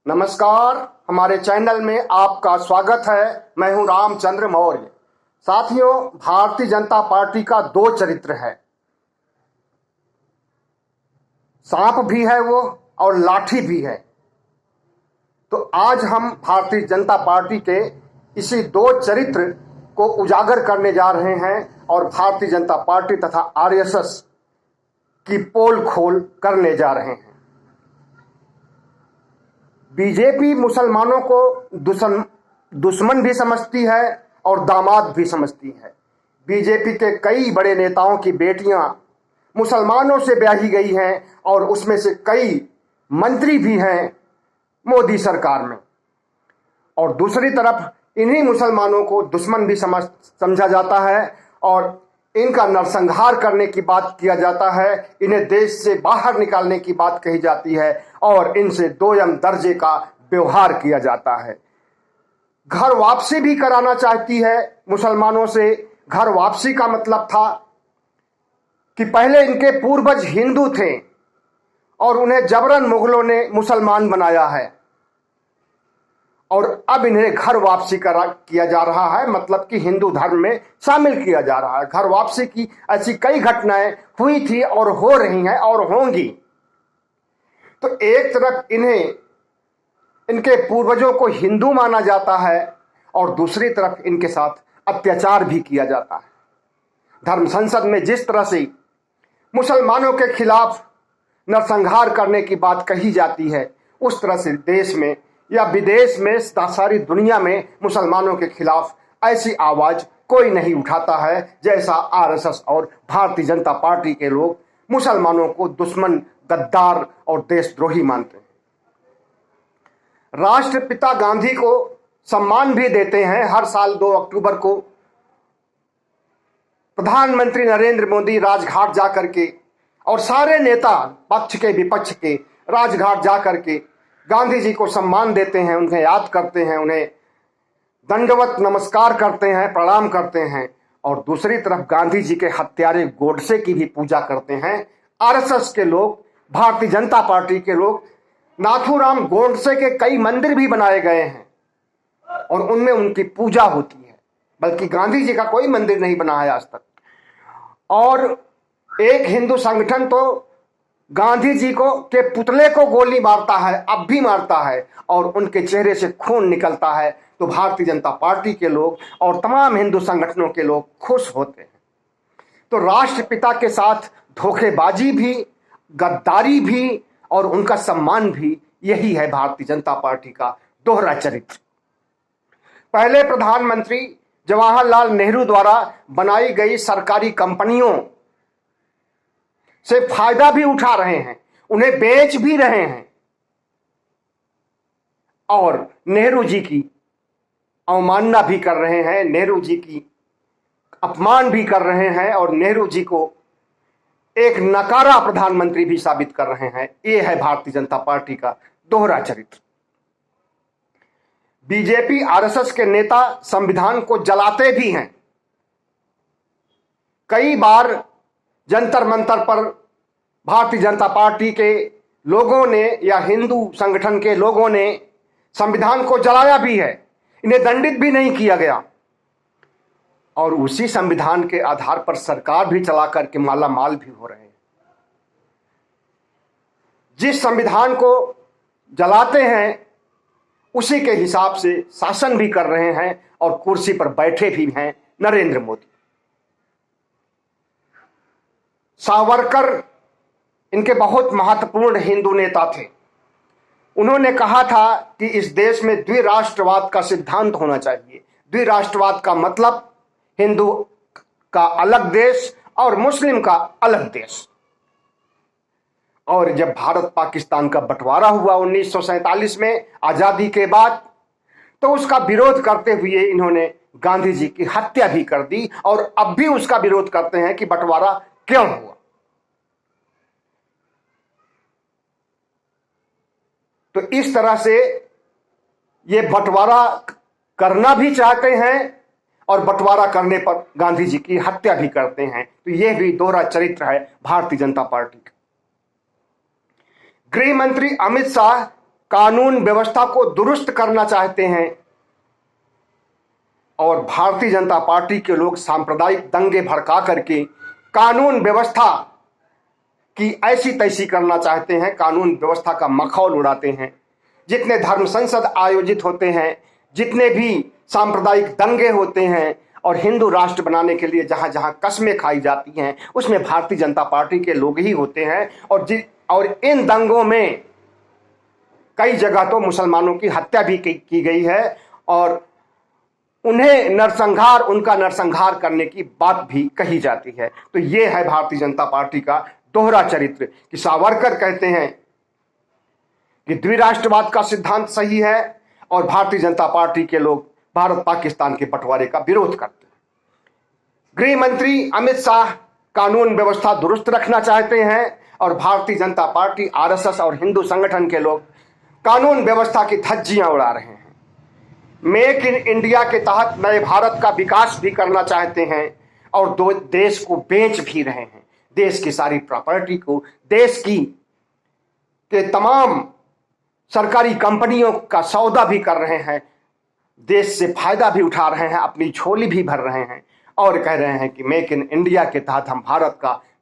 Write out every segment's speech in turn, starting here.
नमस्कार। हमारे चैनल में आपका स्वागत है। मैं हूं रामचंद्र मौर्य। साथियों, भारतीय जनता पार्टी का दो चरित्र है, सांप भी है वो और लाठी भी है। तो आज हम भारतीय जनता पार्टी के इसी दो चरित्र को उजागर करने जा रहे हैं और भारतीय जनता पार्टी तथा आरएसएस की पोल खोल करने जा रहे हैं। बीजेपी मुसलमानों को दुश्मन भी समझती है और दामाद भी समझती है। बीजेपी के कई बड़े नेताओं की बेटियां मुसलमानों से ब्याही गई हैं और उसमें से कई मंत्री भी हैं मोदी सरकार में। और दूसरी तरफ इन्हीं मुसलमानों को दुश्मन भी समझा जाता है और इनका नरसंहार करने की बात किया जाता है। इन्हें देश से बाहर निकालने की बात कही जाती है और इनसे दोयम दर्जे का व्यवहार किया जाता है। घर वापसी भी कराना चाहती है मुसलमानों से। घर वापसी का मतलब था कि पहले इनके पूर्वज हिंदू थे और उन्हें जबरन मुगलों ने मुसलमान बनाया है और अब इन्हें घर वापसी किया जा रहा है, मतलब कि हिंदू धर्म में शामिल किया जा रहा है। घर वापसी की ऐसी कई घटनाएं हुई थी और हो रही हैं और होंगी। तो एक तरफ इन्हें इनके पूर्वजों को हिंदू माना जाता है और दूसरी तरफ इनके साथ अत्याचार भी किया जाता है। धर्म संसद में जिस तरह से मुसलमानों के खिलाफ नरसंहार करने की बात कही जाती है, उस तरह से देश में या विदेश में सारी दुनिया में मुसलमानों के खिलाफ ऐसी आवाज कोई नहीं उठाता है जैसा आरएसएस और भारतीय जनता पार्टी के लोग मुसलमानों को दुश्मन, गद्दार और देशद्रोही मानते हैं। राष्ट्रपिता गांधी को सम्मान भी देते हैं। हर साल 2 अक्टूबर को प्रधानमंत्री नरेंद्र मोदी राजघाट जाकर के और सारे नेता पक्ष के विपक्ष के राजघाट जाकर के गांधी जी को सम्मान देते हैं, उन्हें याद करते हैं, उन्हें दंडवत नमस्कार करते हैं, प्रणाम करते हैं। और दूसरी तरफ गांधी जी के हत्यारे गोडसे की भी पूजा करते हैं आरएसएस के लोग, भारतीय जनता पार्टी के लोग। नाथूराम गोडसे के कई मंदिर भी बनाए गए हैं और उनमें उनकी पूजा होती है, बल्कि गांधी जी का कोई मंदिर नहीं बना है आज तक। और एक हिंदू संगठन तो गांधी जी को के पुतले को गोली मारता है, अब भी मारता है और उनके चेहरे से खून निकलता है। तो भारतीय जनता पार्टी के लोग और तमाम हिंदू संगठनों के लोग खुश होते हैं। तो राष्ट्रपिता के साथ धोखेबाजी भी, गद्दारी भी और उनका सम्मान भी, यही है भारतीय जनता पार्टी का दोहरा चरित्र। पहले प्रधानमंत्री जवाहरलाल नेहरू द्वारा बनाई गई सरकारी कंपनियों से फायदा भी उठा रहे हैं, उन्हें बेच भी रहे हैं और नेहरू जी की अवमानना भी कर रहे हैं, नेहरू जी की अपमान भी कर रहे हैं और नेहरू जी को एक नकारा प्रधानमंत्री भी साबित कर रहे हैं। यह है भारतीय जनता पार्टी का दोहरा चरित्र। बीजेपी आरएसएस के नेता संविधान को जलाते भी हैं। कई बार जंतर मंतर पर भारतीय जनता पार्टी के लोगों ने या हिंदू संगठन के लोगों ने संविधान को जलाया भी है, इन्हें दंडित भी नहीं किया गया और उसी संविधान के आधार पर सरकार भी चला करके माला माल भी हो रहे हैं। जिस संविधान को जलाते हैं उसी के हिसाब से शासन भी कर रहे हैं और कुर्सी पर बैठे भी हैं नरेंद्र मोदी। सावरकर इनके बहुत महत्वपूर्ण हिंदू नेता थे। उन्होंने कहा था कि इस देश में द्विराष्ट्रवाद का सिद्धांत होना चाहिए। द्विराष्ट्रवाद का मतलब हिंदू का अलग देश और मुस्लिम का अलग देश। और जब भारत पाकिस्तान का बंटवारा हुआ 1947 में आजादी के बाद, तो उसका विरोध करते हुए इन्होंने गांधी जी की हत्या भी कर दी और अब भी उसका विरोध करते हैं कि बंटवारा क्यों हुआ। तो इस तरह से ये बंटवारा करना भी चाहते हैं और बंटवारा करने पर गांधी जी की हत्या भी करते हैं। तो यह भी दोहरा चरित्र है भारतीय जनता पार्टी का। गृह मंत्री अमित शाह कानून व्यवस्था को दुरुस्त करना चाहते हैं और भारतीय जनता पार्टी के लोग सांप्रदायिक दंगे भड़का करके कानून व्यवस्था की ऐसी तैसी करना चाहते हैं, कानून व्यवस्था का मखौल उड़ाते हैं। जितने धर्म संसद आयोजित होते हैं, जितने भी सांप्रदायिक दंगे होते हैं और हिंदू राष्ट्र बनाने के लिए जहां जहां कस्में खाई जाती हैं, उसमें भारतीय जनता पार्टी के लोग ही होते हैं। और इन दंगों में कई जगह तो मुसलमानों की हत्या भी की गई है और उनका नरसंहार करने की बात भी कही जाती है। तो ये है भारतीय जनता पार्टी का दोहरा चरित्र कि सावरकर कहते हैं कि द्विराष्ट्रवाद का सिद्धांत सही है और भारतीय जनता पार्टी के लोग भारत पाकिस्तान के बंटवारे का विरोध करते हैं। गृह मंत्री अमित शाह कानून व्यवस्था दुरुस्त रखना चाहते हैं और भारतीय जनता पार्टी, आरएसएस और हिंदू संगठन के लोग कानून व्यवस्था की धज्जियां उड़ा रहे हैं। मेक इन इंडिया के तहत नए भारत का विकास भी करना चाहते हैं और देश को बेच भी रहे हैं। देश की सारी प्रॉपर्टी को, देश के तमाम सरकारी कंपनियों का सौदा भी कर रहे हैं, देश से फायदा भी उठा रहे हैं, अपनी झोली भी भर रहे हैं और कह रहे हैं कि मेक इन इंडिया के तहत हम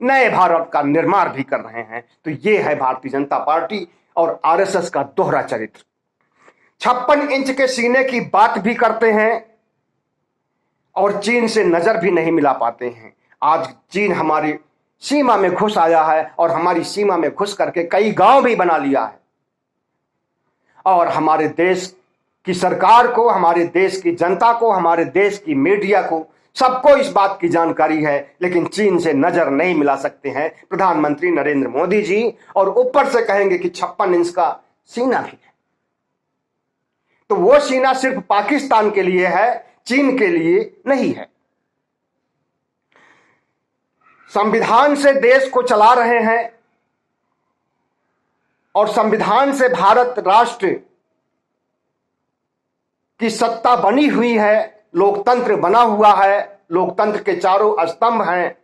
नए भारत का निर्माण भी कर रहे हैं। तो ये है भारतीय जनता पार्टी और आरएसएस का दोहरा चरित्र। 56 इंच के सीने की बात भी करते हैं और चीन से नजर भी नहीं मिला पाते हैं। आज चीन हमारी सीमा में घुस आया है और हमारी सीमा में घुस करके कई गांव भी बना लिया है और हमारे देश की सरकार को, हमारे देश की जनता को, हमारे देश की मीडिया को, सबको इस बात की जानकारी है, लेकिन चीन से नजर नहीं मिला सकते हैं प्रधानमंत्री नरेंद्र मोदी जी और ऊपर से कहेंगे कि 56 इंच का सीना भी है। तो वो सीना सिर्फ पाकिस्तान के लिए है, चीन के लिए नहीं है। संविधान से देश को चला रहे हैं और संविधान से भारत राष्ट्र की सत्ता बनी हुई है, लोकतंत्र बना हुआ है, लोकतंत्र के चारों स्तंभ हैं।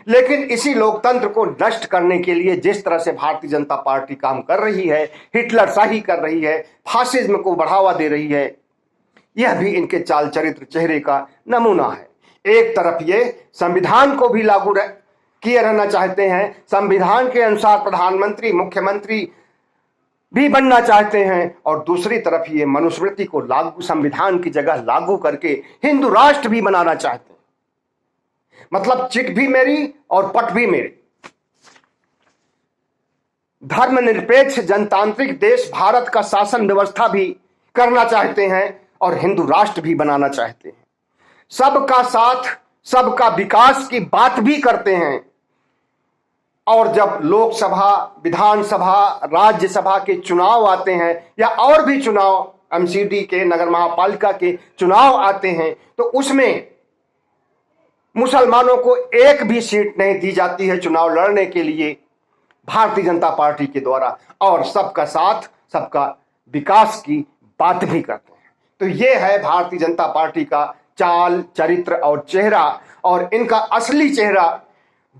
लेकिन इसी लोकतंत्र को नष्ट करने के लिए जिस तरह से भारतीय जनता पार्टी काम कर रही है, हिटलरशाही कर रही है, फासिज्म को बढ़ावा दे रही है, यह भी इनके चाल चरित्र चेहरे का नमूना है। एक तरफ ये संविधान को भी लागू किए रहना चाहते हैं, संविधान के अनुसार प्रधानमंत्री, मुख्यमंत्री भी बनना चाहते हैं और दूसरी तरफ ये मनुस्मृति को संविधान की जगह लागू करके हिंदू राष्ट्र भी बनाना चाहते हैं। मतलब चिट भी मेरी और पट भी मेरी। धर्मनिरपेक्ष जनतांत्रिक देश भारत का शासन व्यवस्था भी करना चाहते हैं और हिंदू राष्ट्र भी बनाना चाहते हैं। सबका साथ, सबका विकास की बात भी करते हैं और जब लोकसभा, विधानसभा, राज्यसभा के चुनाव आते हैं या और भी चुनाव, एमसीडी के, नगर महापालिका के चुनाव आते हैं, तो उसमें मुसलमानों को एक भी सीट नहीं दी जाती है चुनाव लड़ने के लिए भारतीय जनता पार्टी के द्वारा और सबका साथ, सबका विकास की बात भी करते हैं। तो ये है भारतीय जनता पार्टी का चाल, चरित्र और चेहरा और इनका असली चेहरा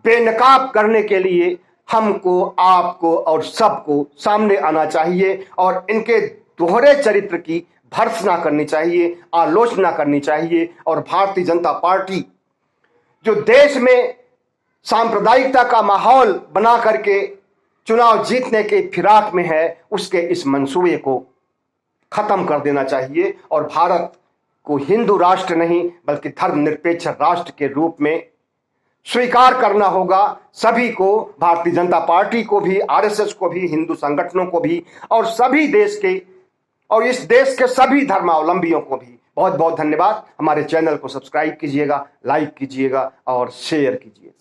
बेनकाब करने के लिए हमको, आपको और सबको सामने आना चाहिए और इनके दोहरे चरित्र की भर्त्सना करनी चाहिए, आलोचना करनी चाहिए। और भारतीय जनता पार्टी जो देश में सांप्रदायिकता का माहौल बना करके चुनाव जीतने के फिराक में है, उसके इस मंसूबे को खत्म कर देना चाहिए और भारत को हिंदू राष्ट्र नहीं बल्कि धर्मनिरपेक्ष राष्ट्र के रूप में स्वीकार करना होगा। सभी को, भारतीय जनता पार्टी को भी, आरएसएस को भी, हिंदू संगठनों को भी और सभी देश के और इस देश के सभी धर्मावलंबियों को भी बहुत बहुत धन्यवाद। हमारे चैनल को सब्सक्राइब कीजिएगा, लाइक कीजिएगा और शेयर कीजिएगा।